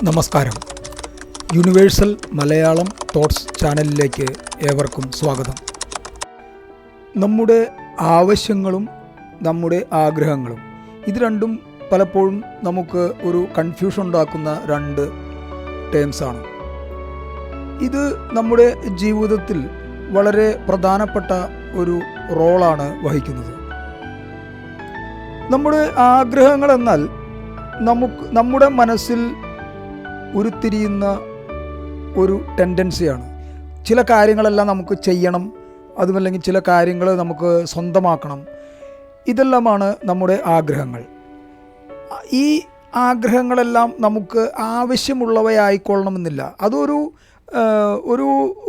നമസ്കാരം. Universal Malayalam thoughts ചാനലിലേക്ക് ഏവർക്കും സ്വാഗതം. നമ്മുടെ ആവശ്യങ്ങളും നമ്മുടെ ആഗ്രഹങ്ങളും ഇത് രണ്ടും പലപ്പോഴും നമുക്ക് ഒരു കൺഫ്യൂഷൻ ഉണ്ടാക്കുന്ന രണ്ട് ടേംസാണ്. ഇത് നമ്മുടെ ജീവിതത്തിൽ വളരെ പ്രധാനപ്പെട്ട ഒരു റോളാണ് വഹിക്കുന്നത്. നമ്മുടെ ആഗ്രഹങ്ങൾ എന്നാൽ നമ്മുടെ മനസ്സിൽ ഉരുത്തിരിയുന്ന ഒരു ടെൻഡൻസിയാണ്. ചില കാര്യങ്ങളെല്ലാം നമുക്ക് ചെയ്യണം, അതുമല്ലെങ്കിൽ ചില കാര്യങ്ങൾ നമുക്ക് സ്വന്തമാക്കണം. ഇതെല്ലാമാണ് നമ്മുടെ ആഗ്രഹങ്ങൾ. ഈ ആഗ്രഹങ്ങളെല്ലാം നമുക്ക് ആവശ്യമുള്ളവയായിക്കൊള്ളണമെന്നില്ല. അതൊരു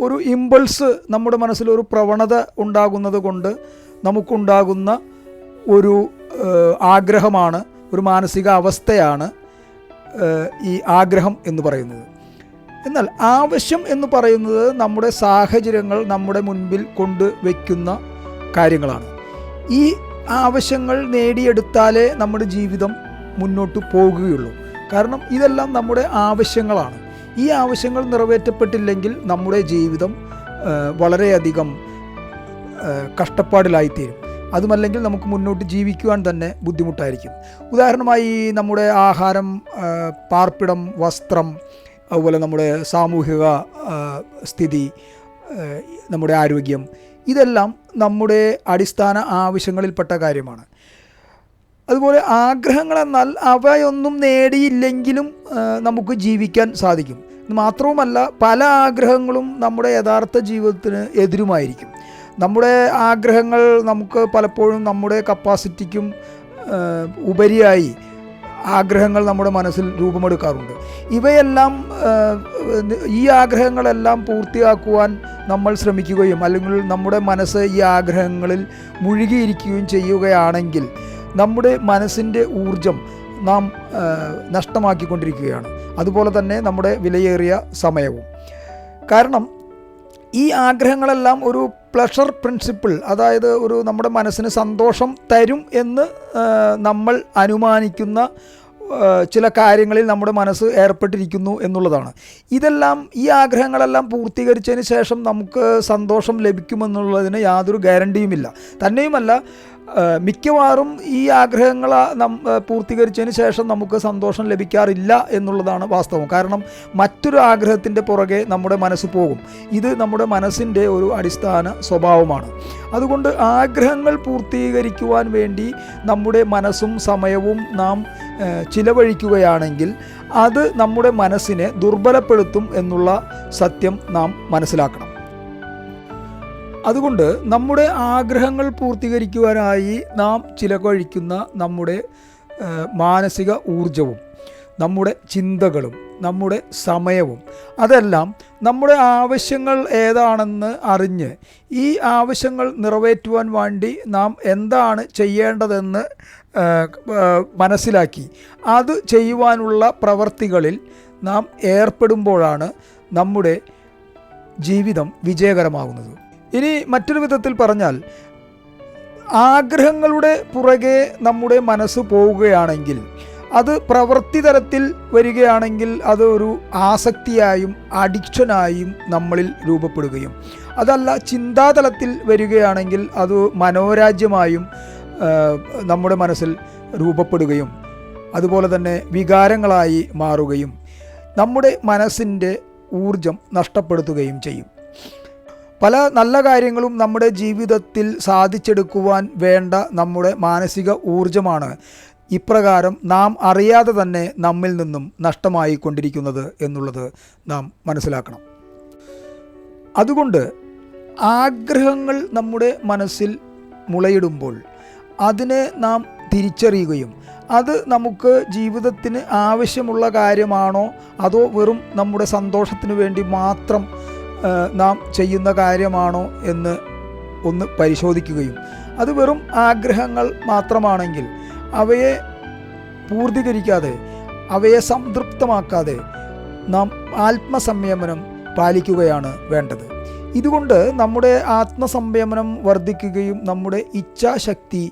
ഒരു ഇമ്പൾസ്, നമ്മുടെ മനസ്സിലൊരു പ്രവണത ഉണ്ടാകുന്നത് കൊണ്ട് നമുക്കുണ്ടാകുന്ന ഒരു ആഗ്രഹമാണ്, ഒരു മാനസിക അവസ്ഥയാണ് ഈ ആഗ്രഹം എന്ന് പറയുന്നത്. എന്നാൽ ആവശ്യം എന്ന് പറയുന്നത് നമ്മുടെ സാഹചര്യങ്ങൾ നമ്മുടെ മുൻപിൽ കൊണ്ടുവയ്ക്കുന്ന കാര്യങ്ങളാണ്. ഈ ആവശ്യങ്ങൾ നേടിയെടുത്താലേ നമ്മുടെ ജീവിതം മുന്നോട്ട് പോകുകയുള്ളൂ. കാരണം ഇതെല്ലാം നമ്മുടെ ആവശ്യങ്ങളാണ്. ഈ ആവശ്യങ്ങൾ നിറവേറ്റപ്പെട്ടില്ലെങ്കിൽ നമ്മുടെ ജീവിതം വളരെയധികം കഷ്ടപ്പാടിലായിത്തീരും. അതുമല്ലെങ്കിൽ നമുക്ക് മുന്നോട്ട് ജീവിക്കുവാൻ തന്നെ ബുദ്ധിമുട്ടായിരിക്കും. ഉദാഹരണമായി നമ്മുടെ ആഹാരം, പാർപ്പിടം, വസ്ത്രം, അതുപോലെ നമ്മുടെ സാമൂഹിക സ്ഥിതി, നമ്മുടെ ആരോഗ്യം, ഇതെല്ലാം നമ്മുടെ അടിസ്ഥാന ആവശ്യങ്ങളിൽപ്പെട്ട കാര്യമാണ്. അതുപോലെ ആഗ്രഹങ്ങളെന്നാൽ അവയൊന്നും നേടിയില്ലെങ്കിലും നമുക്ക് ജീവിക്കാൻ സാധിക്കും. മാത്രവുമല്ല, പല ആഗ്രഹങ്ങളും നമ്മുടെ യഥാർത്ഥ ജീവിതത്തിന് എതിരുമായിരിക്കും. നമ്മുടെ ആഗ്രഹങ്ങൾ നമുക്ക് പലപ്പോഴും നമ്മുടെ കപ്പാസിറ്റിക്കും ഉപരിയായി ആഗ്രഹങ്ങൾ നമ്മുടെ മനസ്സിൽ രൂപമെടുക്കാറുണ്ട്. ഇവയെല്ലാം ഈ ആഗ്രഹങ്ങളെല്ലാം പൂർത്തിയാക്കുവാൻ നമ്മൾ ശ്രമിക്കുകയും അല്ലെങ്കിൽ നമ്മുടെ മനസ്സ് ഈ ആഗ്രഹങ്ങളിൽ മുഴുകിയിരിക്കുകയും ചെയ്യുകയാണെങ്കിൽ നമ്മുടെ മനസ്സിൻ്റെ ഊർജം നാം നഷ്ടമാക്കിക്കൊണ്ടിരിക്കുകയാണ്. അതുപോലെ തന്നെ നമ്മുടെ വിലയേറിയ സമയവും. കാരണം ഈ ആഗ്രഹങ്ങളെല്ലാം ഒരു പ്ലഷർ പ്രിൻസിപ്പിൾ, അതായത് നമ്മുടെ മനസ്സിന് സന്തോഷം തരും എന്ന് നമ്മൾ അനുമാനിക്കുന്ന ചില കാര്യങ്ങളിൽ നമ്മുടെ മനസ്സ് ഏർപ്പെട്ടിരിക്കുന്നു എന്നുള്ളതാണ്. ഈ ആഗ്രഹങ്ങളെല്ലാം പൂർത്തീകരിച്ചതിന് ശേഷം നമുക്ക് സന്തോഷം ലഭിക്കുമെന്നുള്ളതിന് യാതൊരു ഗ്യാരണ്ടിയുമില്ല. തന്നെയുമല്ല, മിക്കവാറും ഈ ആഗ്രഹങ്ങൾ പൂർത്തീകരിച്ചതിന് ശേഷം നമുക്ക് സന്തോഷം ലഭിക്കാറില്ല എന്നുള്ളതാണ് വാസ്തവം. കാരണം മറ്റൊരു ആഗ്രഹത്തിൻ്റെ പുറകെ നമ്മുടെ മനസ്സ് പോകും. ഇത് നമ്മുടെ മനസ്സിൻ്റെ ഒരു അടിസ്ഥാന സ്വഭാവമാണ്. അതുകൊണ്ട് ആഗ്രഹങ്ങൾ പൂർത്തീകരിക്കുവാൻ വേണ്ടി നമ്മുടെ മനസ്സും സമയവും നാം ചിലവഴിക്കുകയാണെങ്കിൽ അത് നമ്മുടെ മനസ്സിനെ ദുർബലപ്പെടുത്തും എന്നുള്ള സത്യം നാം മനസ്സിലാക്കണം. അതുകൊണ്ട് നമ്മുടെ ആഗ്രഹങ്ങൾ പൂർത്തീകരിക്കുവാനായി നാം ചിലവഴിക്കുന്ന നമ്മുടെ മാനസിക ഊർജവും നമ്മുടെ ചിന്തകളും നമ്മുടെ സമയവും അതെല്ലാം നമ്മുടെ ആവശ്യങ്ങൾ ഏതാണെന്ന് അറിഞ്ഞ് ഈ ആവശ്യങ്ങൾ നിറവേറ്റുവാൻ വേണ്ടി നാം എന്താണ് ചെയ്യേണ്ടതെന്ന് മനസ്സിലാക്കി അത് ചെയ്യുവാനുള്ള പ്രവർത്തികളിൽ നാം ഏർപ്പെടുമ്പോഴാണ് നമ്മുടെ ജീവിതം വിജയകരമാകുന്നത്. ഇനി മറ്റൊരു വിധത്തിൽ പറഞ്ഞാൽ, ആഗ്രഹങ്ങളുടെ പുറകെ നമ്മുടെ മനസ്സ് പോവുകയാണെങ്കിൽ, അത് പ്രവൃത്തി തരത്തിൽ വരികയാണെങ്കിൽ അത് ഒരു ആസക്തിയായും അഡിക്ഷനായും നമ്മളിൽ രൂപപ്പെടുകയും, അതല്ല ചിന്താതലത്തിൽ വരികയാണെങ്കിൽ അത് മനോരാജ്യമായും നമ്മുടെ മനസ്സിൽ രൂപപ്പെടുകയും അതുപോലെ തന്നെ വികാരങ്ങളായി മാറുകയും നമ്മുടെ മനസ്സിൻ്റെ ഊർജം നഷ്ടപ്പെടുത്തുകയും ചെയ്യും. പല നല്ല കാര്യങ്ങളും നമ്മുടെ ജീവിതത്തിൽ സാധിച്ചെടുക്കുവാൻ വേണ്ട നമ്മുടെ മാനസിക ഊർജമാണ് ഇപ്രകാരം നാം അറിയാതെ തന്നെ നമ്മിൽ നിന്നും നഷ്ടമായി കൊണ്ടിരിക്കുന്നത് എന്നുള്ളത് നാം മനസ്സിലാക്കണം. അതുകൊണ്ട് ആഗ്രഹങ്ങൾ നമ്മുടെ മനസ്സിൽ മുളയിടുമ്പോൾ അതിനെ നാം തിരിച്ചറിയുകയും അത് നമുക്ക് ജീവിതത്തിന് ആവശ്യമുള്ള കാര്യമാണോ അതോ വെറും നമ്മുടെ സന്തോഷത്തിന് വേണ്ടി മാത്രം നാം ചെയ്യുന്ന കാര്യമാണോ എന്ന് ഒന്ന് പരിശോധിക്കുകയും, അത് വെറും ആഗ്രഹങ്ങൾ മാത്രമാണെങ്കിൽ അവയെ പൂർത്തീകരിക്കാതെ, അവയെ സംതൃപ്തമാക്കാതെ നാം ആത്മസംയമനം പാലിക്കുകയാണ് വേണ്ടത്. ഇതുകൊണ്ട് നമ്മുടെ ആത്മസംയമനം വർദ്ധിക്കുകയും നമ്മുടെ ഇച്ഛാശക്തി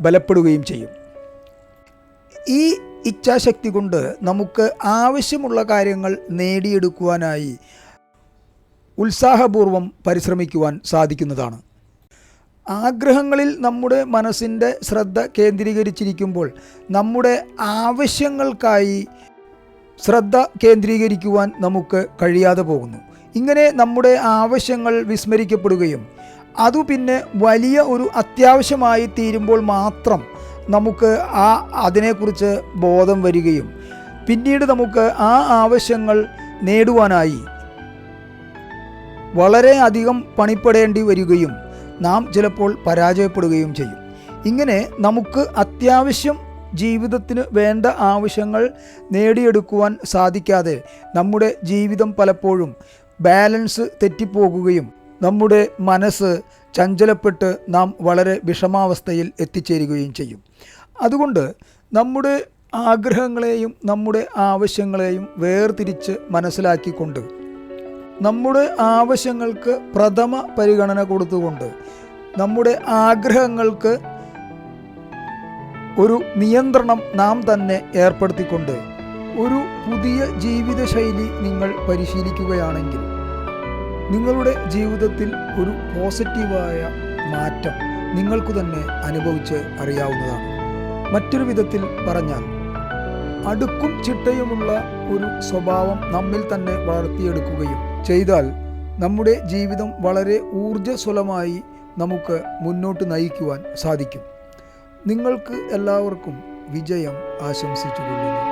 ബലപ്പെടുകയും ചെയ്യും. ഈ ഇച്ഛാശക്തി കൊണ്ട് നമുക്ക് ആവശ്യമുള്ള കാര്യങ്ങൾ നേടിയെടുക്കുവാനായി ഉത്സാഹപൂർവം പരിശ്രമിക്കുവാൻ സാധിക്കുന്നതാണ്. ആഗ്രഹങ്ങളിൽ നമ്മുടെ മനസ്സിൻ്റെ ശ്രദ്ധ കേന്ദ്രീകരിച്ചിരിക്കുമ്പോൾ നമ്മുടെ ആവശ്യങ്ങൾക്കായി ശ്രദ്ധ കേന്ദ്രീകരിക്കുവാൻ നമുക്ക് കഴിയാതെ പോകുന്നു. ഇങ്ങനെ നമ്മുടെ ആവശ്യങ്ങൾ വിസ്മരിക്കപ്പെടുകയും അതു പിന്നെ വലിയ ഒരു അത്യാവശ്യമായി തീരുമ്പോൾ മാത്രം നമുക്ക് അതിനെക്കുറിച്ച് ബോധം വരികയും പിന്നീട് നമുക്ക് ആ ആവശ്യങ്ങൾ നേടുവാനായി വളരെ അധികം പണിപ്പെടേണ്ടി വരികയും നാം ചിലപ്പോൾ പരാജയപ്പെടുകയും ചെയ്യും. ഇങ്ങനെ നമുക്ക് അത്യാവശ്യം ജീവിതത്തിന് വേണ്ട ആവശ്യങ്ങൾ നേടിയെടുക്കുവാൻ സാധിക്കാതെ നമ്മുടെ ജീവിതം പലപ്പോഴും ബാലൻസ് തെറ്റിപ്പോകുകയും നമ്മുടെ മനസ്സ് ചഞ്ചലപ്പെട്ട് നാം വളരെ വിഷമാവസ്ഥയിൽ എത്തിച്ചേരുകയും ചെയ്യും. അതുകൊണ്ട് നമ്മുടെ ആഗ്രഹങ്ങളെയും നമ്മുടെ ആവശ്യങ്ങളെയും വേർതിരിച്ച് മനസ്സിലാക്കിക്കൊണ്ട് നമ്മുടെ ആവശ്യങ്ങൾക്ക് പ്രഥമ പരിഗണന കൊടുത്തുകൊണ്ട് നമ്മുടെ ആഗ്രഹങ്ങൾക്ക് ഒരു നിയന്ത്രണം നാം തന്നെ ഏർപ്പെടുത്തിക്കൊണ്ട് ഒരു പുതിയ ജീവിതശൈലി നിങ്ങൾ പരിശീലിക്കുകയാണെങ്കിൽ നിങ്ങളുടെ ജീവിതത്തിൽ ഒരു പോസിറ്റീവായ മാറ്റം നിങ്ങൾക്ക് തന്നെ അനുഭവിച്ച് അറിയാവുന്നതാണ്. മറ്റൊരു വിധത്തിൽ പറഞ്ഞാൽ അടുക്കും ചിട്ടയുമുള്ള ഒരു സ്വഭാവം നമ്മിൽ തന്നെ വളർത്തിയെടുക്കുകയും ചെയ്താൽ നമ്മുടെ ജീവിതം വളരെ ഊർജ്ജസ്വലമായി നമുക്ക് മുന്നോട്ട് നയിക്കുവാൻ സാധിക്കും. നിങ്ങൾക്ക് എല്ലാവർക്കും വിജയം ആശംസിച്ചുകൊള്ളുന്നു.